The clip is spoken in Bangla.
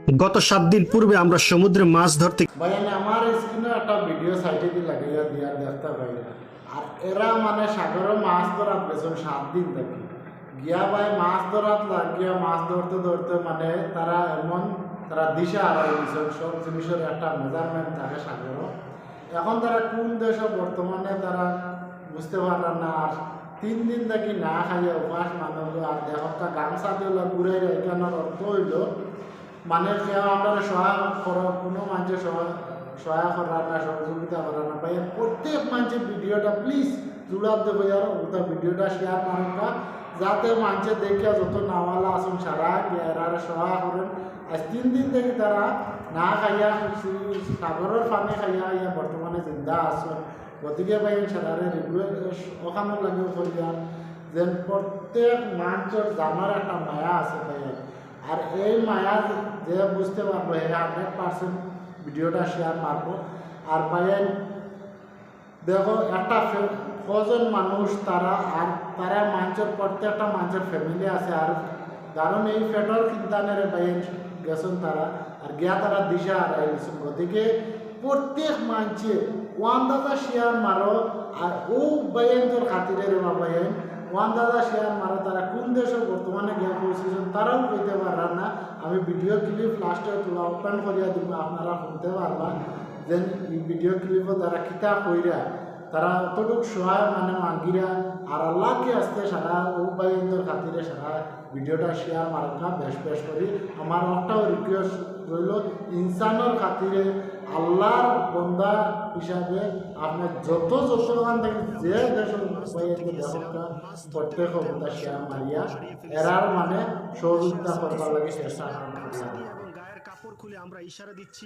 গত 7 দিন পূর্বে আমরা সমুদ্রে মাছ ধরতে ভাই আমার স্ক্রিনে একটা ভিডিও সাইটে দিয়ে লাগিয়ে দিয়া দেখতে পাই আর এরা মানে সাগরে মাছ ধরাত গেছেন 7 দিন থেকে গিয়া ভাই মাছ ধরাত লাগিয়া মাছ ধরতে ধরতে মানে তারা এমন তারা দিশা হারাই গেছেন সব জিনিসের একটা মেজারমেন্ট থাকে সাগর এখন তারা কোন দেশে বর্তমানে তারা বুঝতে পারলাম না আর 3 দিন থেকে না খাইয়া উপাস মানুষ আর দেহটা গামছা দিয়ে ঘুরাই এখানের অর্থ হইল মানে কেউ আমরা সহায় করো কোনো মানুষের সহায় করার না সহযোগিতা করার না ভাই প্রত্যেক মানুষের ভিডিওটা প্লিজ জুড়ার দেবো আর ওটা ভিডিওটা শেয়ার মারা যাতে মানুষের দেখে যত নাওয়ালা আসুন সারা এরা সহায় করেন আজ 3 দিন থেকে তারা না খাইয়া সাগরের পানি খাইয়া খাইয়া বর্তমানে জিন্দা আসুন গতিকে ভাই সারারে রেগুলার ওখানে লাগে করিয়া যে প্রত্যেক মানুষের জানার একটা মায়া আছে ভাই আর এই মায়া যে বুঝতে পারবো 100% ভিডিওটা শেয়ার মারবো আর ভাইয়ের দেখো একটা কজন মানুষ তারা আর তারা মানুষের প্রত্যেকটা মানুষের ফ্যামিলি আছে আর কারণ এই ফেটর কিনতানের ভাইয়ের গেছেন তারা আর গিয়া তারা দিশা হারাই গেছেন গতিকে প্রত্যেক মানুষে ওয়ান দাদা শেয়ার মারো আর ও ভাইয়ের তোর খাতিরে রে ভাইয়ের ওয়ান দাদা শেয়ার মারো তারা কোন দেশে বর্তমানে গিয়া পৌঁছেছেন তারাও কইতে পারবেন না আমি ভিডিও ক্লিপ লাস্টে তোলা ওপেন করিয়া দিব আপনারা শুনতে পারবা যে ভিডিও ক্লিপও তারা কিতা কইরা তারা অতটুক সহায় মানে মাঙ্গিরা আর আল্লাহকে আসতে সারা ও ভাইদের খাতিরে সারা ভিডিওটা শেয়ার মারা বেশ করি আমার একটাও রিকোয়েস্ট রইল ইনসানের খাতিরে আল্লাহর বন্দা হিসাবে আপনার যত ওখান থেকে যে দেশের দেশটা প্রত্যেক বন্দা শেয়ার মারিয়া এরার মানে সহযোগিতা করবার লাগে চেষ্টা গায়ের কাপড় খুলে আমরা ইশারা দিচ্ছি।